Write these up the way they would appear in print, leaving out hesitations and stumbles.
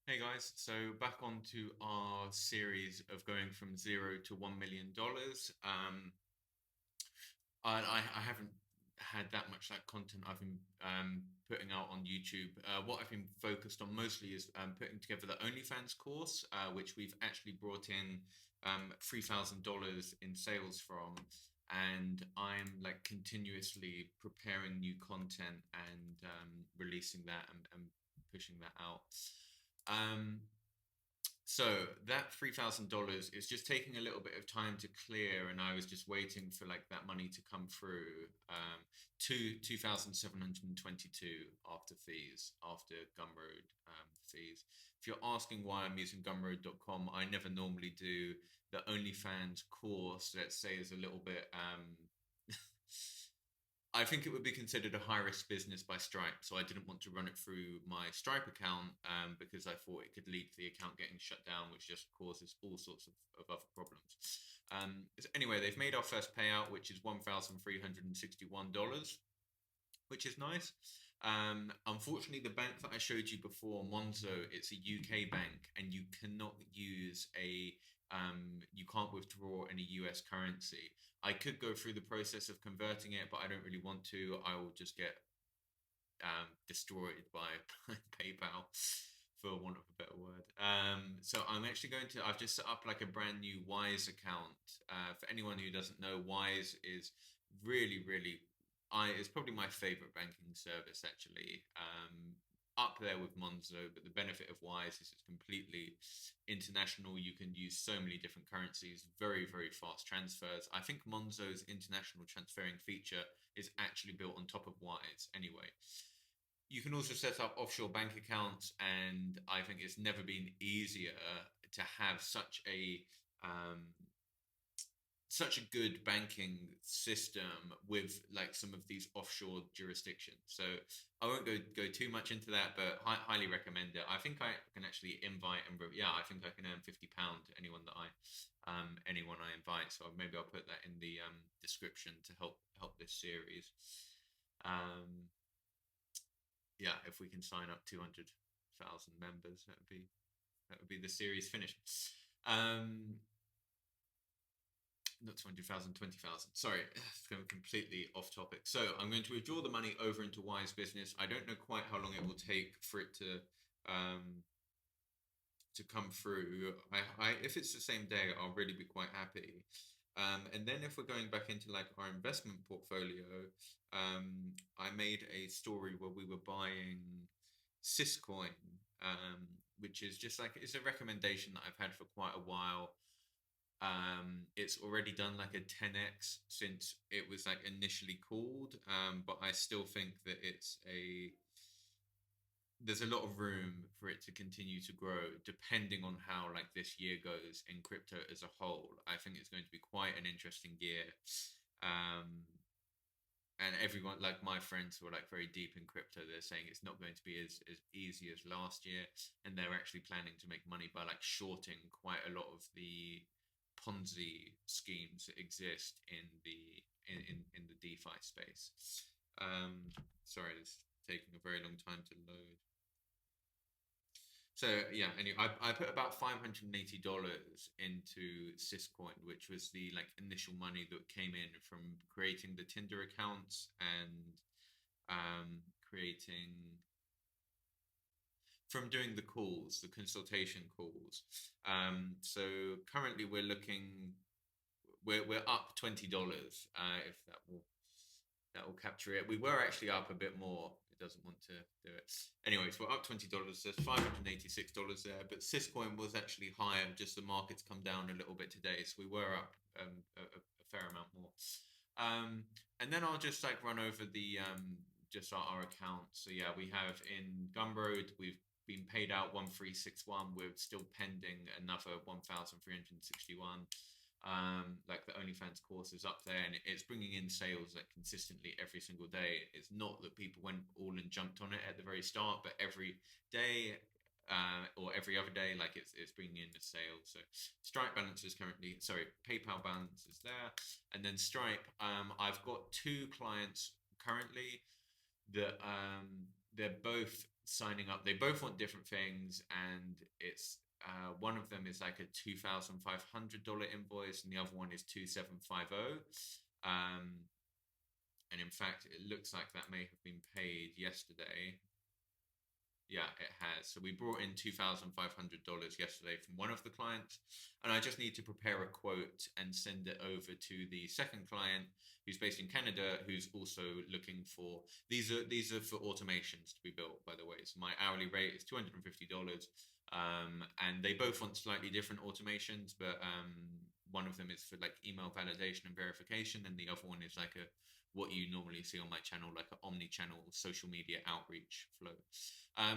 Hey guys, so back on to our series of going from zero to $1 million. I haven't had that much like content I've been putting out on YouTube. What I've been focused on mostly is putting together the OnlyFans course, which we've actually brought in $3,000 in sales from, and I'm like continuously preparing new content and releasing that and pushing that out. Um, so that $3,000 is just taking a little bit of time to clear, and I was just waiting for like that money to come through. To 2,722 after fees, after Gumroad fees. If you're asking why I'm using Gumroad.com, I never normally do the OnlyFans course. Let's say is a little bit I think it would be considered a high risk business by Stripe, so I didn't want to run it through my Stripe account because I thought it could lead to the account getting shut down, which just causes all sorts of other problems. Anyway, they've made our first payout, which is $1,361, which is nice. Unfortunately, the bank that I showed you before, Monzo, it's a UK bank, and you cannot use you can't withdraw any US currency. I could go through the process of converting it, but I don't really want to. I will just get destroyed by PayPal, for want of a better word. So I'm actually I've just set up like a brand new Wise account. For anyone who doesn't know, Wise is really, really, it's probably my favorite banking service actually. Up there with Monzo, but the benefit of Wise is it's completely international. You can use so many different currencies, very, very fast transfers. I think Monzo's international transferring feature is actually built on top of Wise anyway. You can also set up offshore bank accounts, and I think it's never been easier to have um, such a good banking system with like some of these offshore jurisdictions. So I won't go too much into that, but highly recommend it. I think I can actually invite and yeah, I think I can earn £50 to anyone I invite. So maybe I'll put that in the description to help this series. Um, yeah, if we can sign up 200,000 members, that would be the series finished. Um, Not 200,000, 20,000. Sorry, it's going completely off topic. So I'm going to withdraw the money over into Wise Business. I don't know quite how long it will take for it um, to come through. If it's the same day, I'll really be quite happy. And then if we're going back into like our investment portfolio, I made a story where we were buying Syscoin, which is just like it's a recommendation that I've had for quite a while. It's already done like a 10x since it was like initially called, but I still think that there's a lot of room for it to continue to grow depending on how like this year goes in crypto as a whole. I think it's going to be quite an interesting year. Um, and everyone like my friends who are like very deep in crypto, they're saying it's not going to be as easy as last year, and they're actually planning to make money by like shorting quite a lot of the Ponzi schemes that exist in the DeFi space. Um, Sorry, it's taking a very long time to load. So yeah, anyway, I put about $580 into Syscoin, which was the like initial money that came in from creating the Tinder accounts and creating from doing the calls, the consultation calls. So currently we're up $20. If that will capture it. We were actually up a bit more. It doesn't want to do it. Anyways, we're up $20. There's $586 there, but Syscoin was actually higher. Just the market's come down a little bit today, so we were up a fair amount more. And then I'll just like run over the just our account. So yeah, we have in Gumroad, we've been paid out 1361. We're still pending another 1,361. Like the OnlyFans course is up there, and it's bringing in sales like consistently every single day. It's not that people went all and jumped on it at the very start, but every day or every other day, like it's bringing in the sales. So Stripe balance is currently, sorry, PayPal balance is there, and then Stripe. I've got two clients currently that they're both signing up. They both want different things, and it's one of them is like a $2,500 invoice, and the other one is 2,750. Um, and in fact, it looks like that may have been paid yesterday. Yeah, it has. So we brought in $2,500 yesterday from one of the clients, and I just need to prepare a quote and send it over to the second client, who's based in Canada, who's also looking for these are for automations to be built, by the way. So my hourly rate is $250, and they both want slightly different automations, but one of them is for like email validation and verification, and the other one is like a what you normally see on my channel, like an omni-channel social media outreach flow.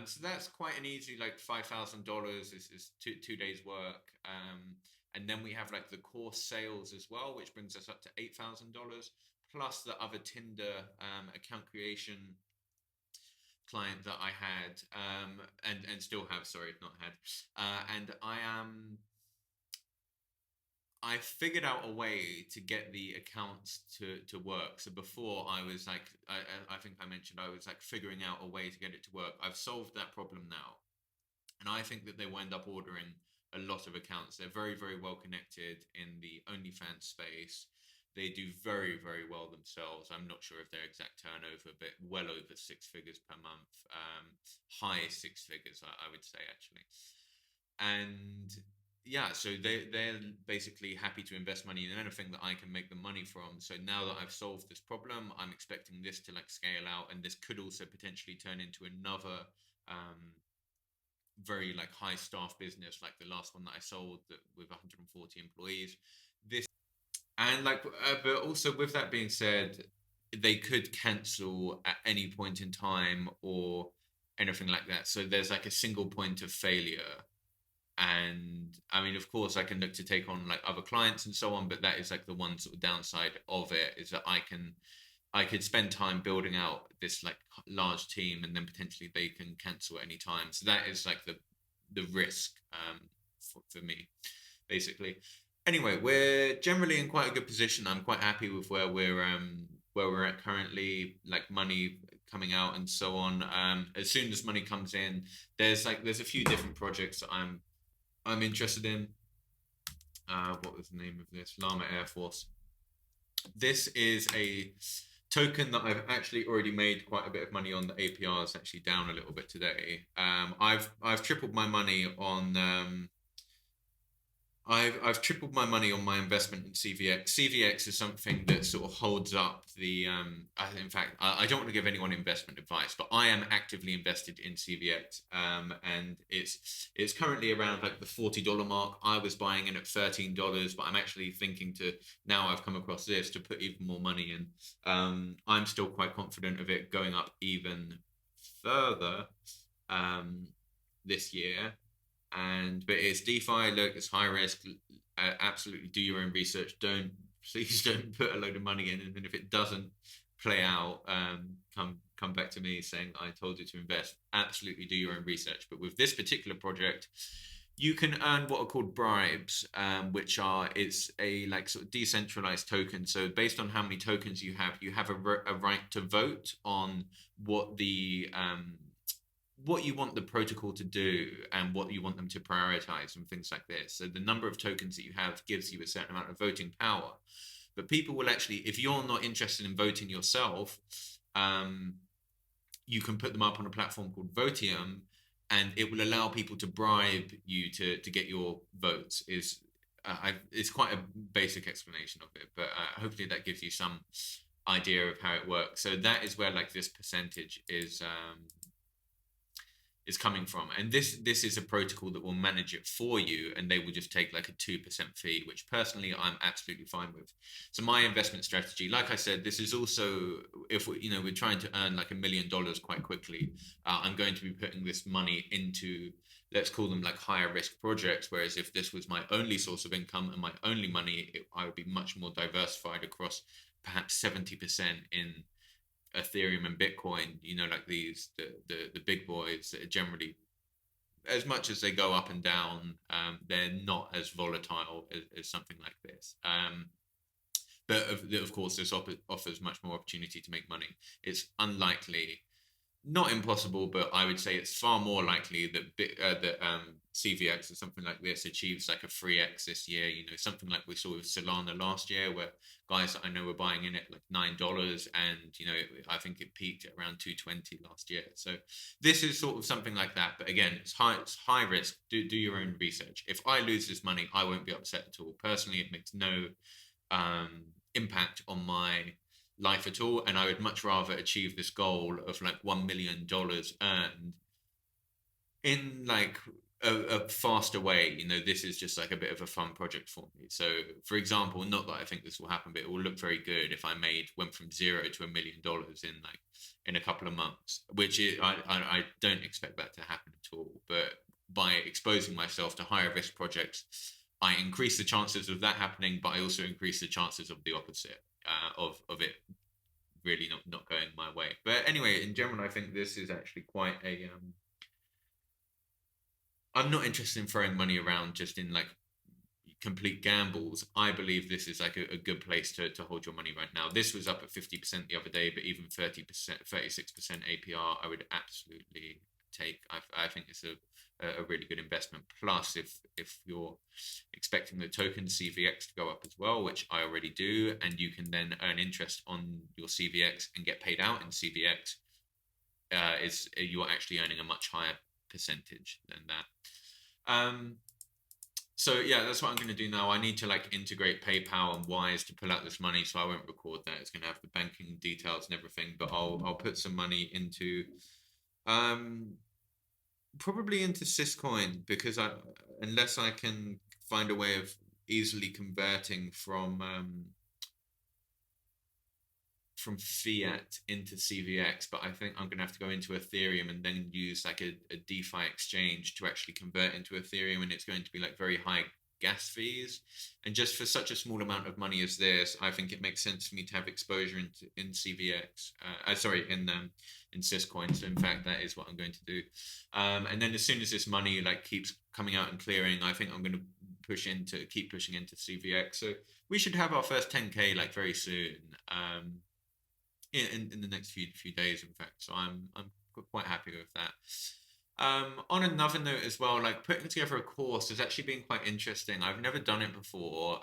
So that's quite an easy, like $5,000 is two days work. And then we have like the course sales as well, which brings us up to $8,000, plus the other Tinder account creation client that I had, and still have, sorry, not had. And I figured out a way to get the accounts to work. So before I was like, I think I mentioned I was like figuring out a way to get it to work. I've solved that problem now. And I think that they will end up ordering a lot of accounts. They're very, very well connected in the OnlyFans space. They do very, very well themselves. I'm not sure if their exact turnover, but well over six figures per month. High six figures, I would say, actually. And yeah, so they're basically happy to invest money in anything that I can make them money from. So now that I've solved this problem, I'm expecting this to like scale out, and this could also potentially turn into another very like high staff business, like the last one that I sold that with 140 employees. This and like, but also with that being said, they could cancel at any point in time or anything like that. So there's like a single point of failure. And I mean, of course, I can look to take on like other clients and so on, but that is like the one sort of downside of it is that I could spend time building out this like large team, and then potentially they can cancel at any time. So that is like the risk for me, basically. Anyway, we're generally in quite a good position. I'm quite happy with where we're at currently, like money coming out and so on. As soon as money comes in, there's a few different projects that I'm interested in. What was the name of this? Llama Air Force. This is a token that I've actually already made quite a bit of money on. The APR is actually down a little bit today. I've tripled my money on I've tripled my money on my investment in CVX. CVX is something that sort of holds up the. In fact, I don't want to give anyone investment advice, but I am actively invested in CVX, and it's currently around like the $40 mark. I was buying in at $13, but I'm actually thinking to now I've come across this to put even more money in. I'm still quite confident of it going up even further this year. But it's DeFi. Look, it's high risk. Absolutely, do your own research. Please don't put a load of money in, and then if it doesn't play out, come back to me saying I told you to invest. Absolutely, do your own research. But with this particular project, you can earn what are called bribes, which are it's a like sort of decentralized token. So based on how many tokens you have a right to vote on what you want the protocol to do and what you want them to prioritize and things like this. So the number of tokens that you have gives you a certain amount of voting power. But people will actually, if you're not interested in voting yourself, you can put them up on a platform called Votium, and it will allow people to bribe you to get your votes. It's quite a basic explanation of it, but hopefully that gives you some idea of how it works. So that is where like this percentage is coming from, and this is a protocol that will manage it for you, and they will just take like a 2% fee, which personally I'm absolutely fine with. So my investment strategy, like I said, this is also if we're trying to earn like $1 million quite quickly. I'm going to be putting this money into, let's call them like higher risk projects, whereas if this was my only source of income and my only money, I would be much more diversified across perhaps 70% in Ethereum and Bitcoin, like the big boys that are generally, as much as they go up and down, they're not as volatile as something like this. But of course, this offers much more opportunity to make money. It's unlikely not impossible, but I would say it's far more likely that CVX or something like this achieves like a 3x this year. You know, something like we saw with Solana last year, where guys that I know were buying in at like $9, and you know, I think it peaked at around 220 last year. So this is sort of something like that. But again, it's high risk. Do your own research. If I lose this money, I won't be upset at all. Personally, it makes no impact on my life at all, and I would much rather achieve this goal of like $1 million earned in like a faster way. You know, this is just like a bit of a fun project for me. So, for example, not that I think this will happen, but it will look very good if I went from zero to $1 million in a couple of months, which I don't expect that to happen at all. But by exposing myself to higher risk projects, I increase the chances of that happening, but I also increase the chances of the opposite, of it really not going my way. But anyway, in general, I think this is actually quite a I'm not interested in throwing money around just in like complete gambles. I believe this is like a good place to hold your money right now. This was up at 50% the other day, but even 30%, 36% APR, I would absolutely take. I think it's a really good investment. Plus, if you're expecting the token CVX to go up as well, which I already do, and you can then earn interest on your CVX and get paid out in CVX, is you're actually earning a much higher percentage than that. So yeah, that's what I'm going to do now. I need to like integrate PayPal and Wise to pull out this money, so I won't record that. It's going to have the banking details and everything, but I'll put some money into um probably into Syscoin, because I unless I can find a way of easily converting from fiat into CVX, but I think I'm going to have to go into Ethereum and then use like a DeFi exchange to actually convert into Ethereum, and it's going to be like very high gas fees. And just for such a small amount of money as this, I think it makes sense for me to have exposure in CVX. Sorry, in Syscoin. So in fact, that is what I'm going to do. And then as soon as this money like keeps coming out and clearing, I think I'm going to keep pushing into CVX. So we should have our first 10K like very soon. In the next few days, in fact. So I'm quite happy with that. On another note as well, like putting together a course has actually been quite interesting. I've never done it before,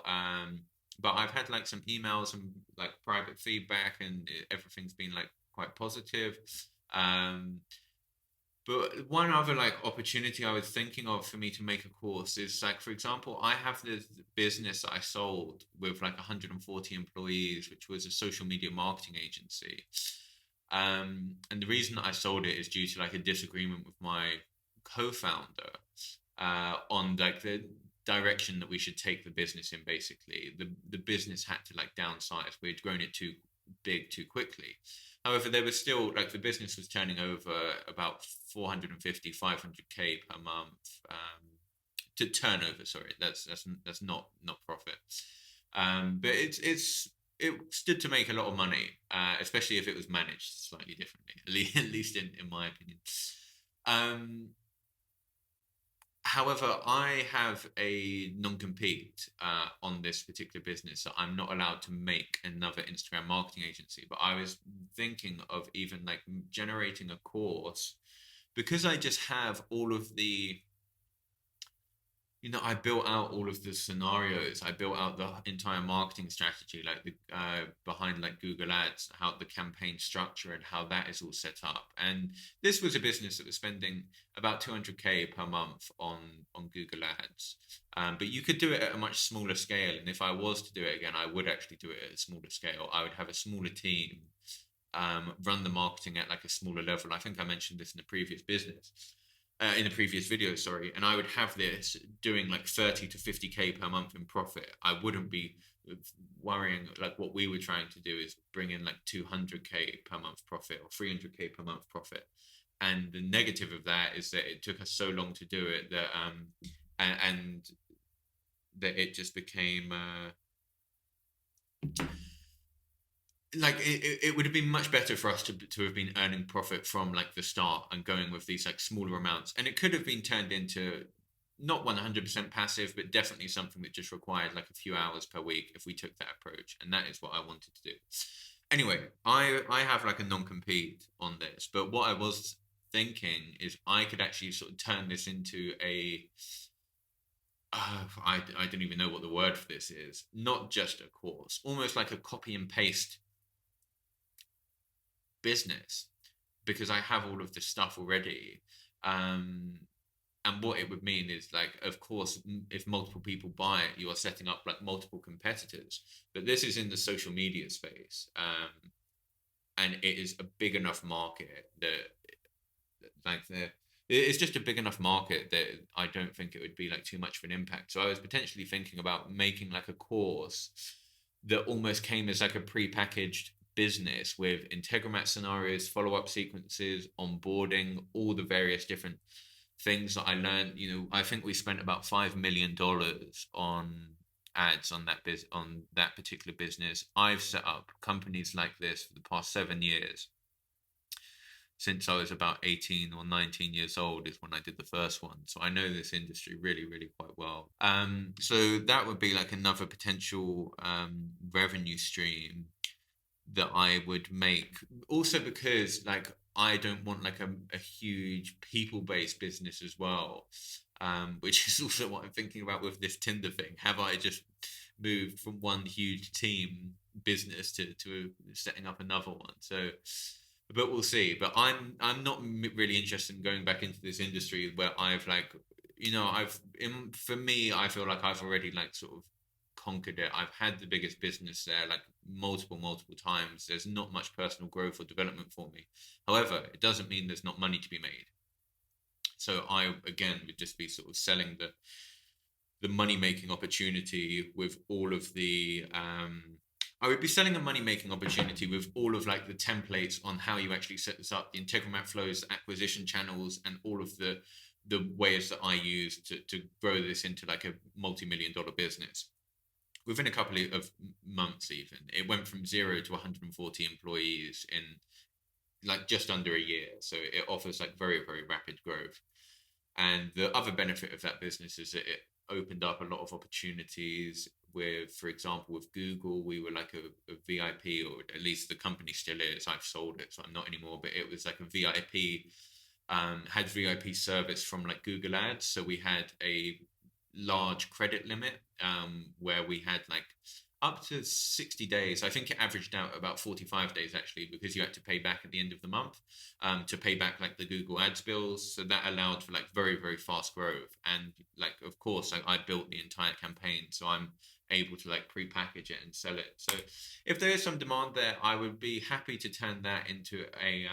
but I've had like some emails and like private feedback, and everything's been like quite positive. Um, but one other like opportunity I was thinking of for me to make a course is like, for example, I have this business that I sold with like 140 employees, which was a social media marketing agency. And the reason that I sold it is due to like a disagreement with my co-founder on like the direction that we should take the business in. Basically, the business had to like downsize. We'd grown it too big too quickly. However, there was still like the business was turning over about 450, 500K per month, to turnover. Sorry, that's not profit. But it stood to make a lot of money, especially if it was managed slightly differently, at least in my opinion. Um, However, I have a non-compete on this particular business, so I'm not allowed to make another Instagram marketing agency. But I was thinking of even like generating a course, because I just have all of the, I built out all of the scenarios. I built out the entire marketing strategy, like the behind like Google Ads, how the campaign structure and how that is all set up. And this was a business that was spending about 200K per month on Google Ads. But you could do it at a much smaller scale. And if I was to do it again, I would actually do it at a smaller scale. I would have a smaller team, run the marketing at like a smaller level. I think I mentioned this in the previous in the previous video, sorry, and I would have this doing like 30 to 50K per month in profit. I wouldn't be worrying like what we were trying to do is bring in like 200K per month profit or 300K per month profit. And the negative of that is that it took us so long to do it that and that it just became like it would have been much better for us to have been earning profit from like the start and going with these like smaller amounts, and it could have been turned into not 100% passive, but definitely something that just required like a few hours per week if we took that approach, and that is what I wanted to do. Anyway, I have like a non-compete on this, but what I was thinking is I could actually sort of turn this into a I don't even know what the word for this is. Not just a course, almost like a copy and paste business, because I have all of this stuff already. Um, and what it would mean is like, of course, if multiple people buy it, you are setting up like multiple competitors. But this is in the social media space, and it is a big enough market that like the it's just a big enough market that I don't think it would be like too much of an impact. So I was potentially thinking about making like a course that almost came as like a pre-packaged business with Integromat scenarios, follow-up sequences, onboarding, all the various different things that I learned. I think we spent about $5 million on ads on on that particular business. I've set up companies like this for the past 7 years, since I was about 18 or 19 years old is when I did the first one. So I know this industry really, really quite well. So that would be like another potential revenue stream that I would make. Also because like I don't want like a huge people-based business as well. Which is also what I'm thinking about with this Tinder thing. Have I just moved from one huge team business to setting up another one? So but we'll see. But I'm not really interested in going back into this industry where I've like, for me, I feel like I've already like sort of conquered it. I've had the biggest business there like multiple times. There's not much personal growth or development for me. However, it doesn't mean there's not money to be made. So I again would just be sort of selling the money making opportunity with all of the I would be selling a money making opportunity with all of like the templates on how you actually set this up, the Integromat flows, the acquisition channels, and all of the ways that I use to grow this into like a multi-million dollar business. Within a couple of months, even it went from 0 to 140 employees in like just under a year. So it offers like very, very rapid growth. And the other benefit of that business is that it opened up a lot of opportunities with, for example, with Google, we were like a VIP, or at least the company still is. I've sold it, so I'm not anymore, but it was like a VIP, had VIP service from like Google Ads. So we had a large credit limit where we had like up to 60 days. I think it averaged out about 45 days actually, because you had to pay back at the end of the month to pay back like the Google Ads bills. So that allowed for like very, very fast growth. And like, of course, like I built the entire campaign. So I'm able to like pre-package it and sell it. So if there is some demand there, I would be happy to turn that into a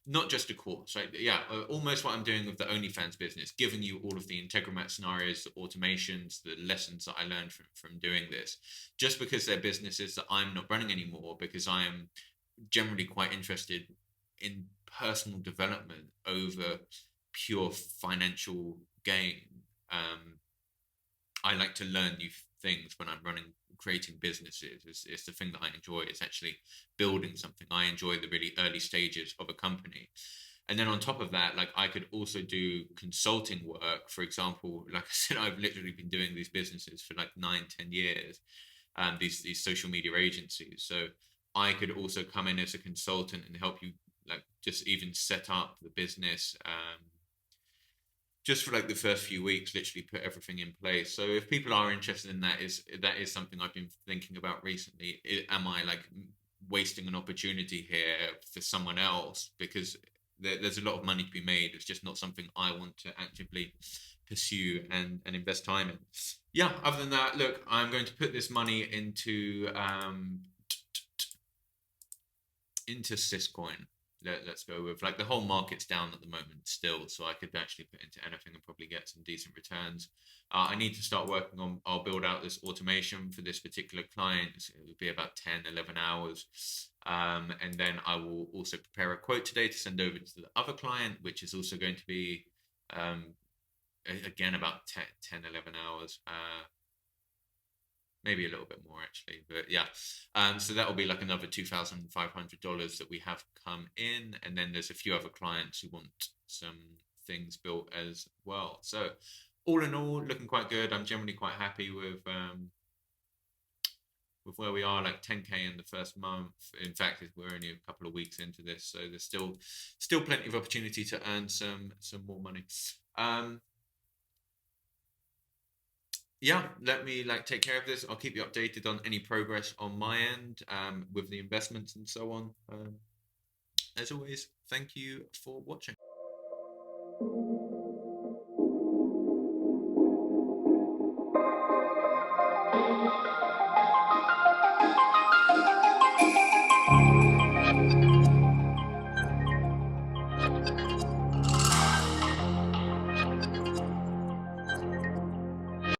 not just a course, right? Yeah, almost what I'm doing with the OnlyFans business, giving you all of the Integromat scenarios, the automations, the lessons that I learned from doing this, just because they're businesses that I'm not running anymore, because I am generally quite interested in personal development over pure financial gain. I like to learn new things when I'm creating businesses. It's the thing that I enjoy. It's actually building something. I enjoy the really early stages of a company. And then on top of that, like I could also do consulting work. For example, like I said, I've literally been doing these businesses for like 9, 10 years, these social media agencies. So I could also come in as a consultant and help you like just even set up the business. Just for like the first few weeks, literally put everything in place. So if people are interested in that is something I've been thinking about recently. Am I like wasting an opportunity here for someone else? Because there's a lot of money to be made. It's just not something I want to actively pursue and invest time in. Yeah. Other than that, look, I'm going to put this money into Syscoin. Let's go with like the whole market's down at the moment still, so I could actually put into anything and probably get some decent returns. I need to start working on, I'll build out this automation for this particular client. It would be about 10, 11 hours. And then I will also prepare a quote today to send over to the other client, which is also going to be, again, about 10, 11 hours. Maybe a little bit more actually, but yeah. So that will be like another $2,500 that we have come in, and then there's a few other clients who want some things built as well. So all in all, looking quite good. I'm generally quite happy with where we are, like 10K in the first month. In fact, we're only a couple of weeks into this, so there's still plenty of opportunity to earn some more money. Yeah, let me take care of this. I'll keep you updated on any progress on my end, with the investments and so on. As always, thank you for watching.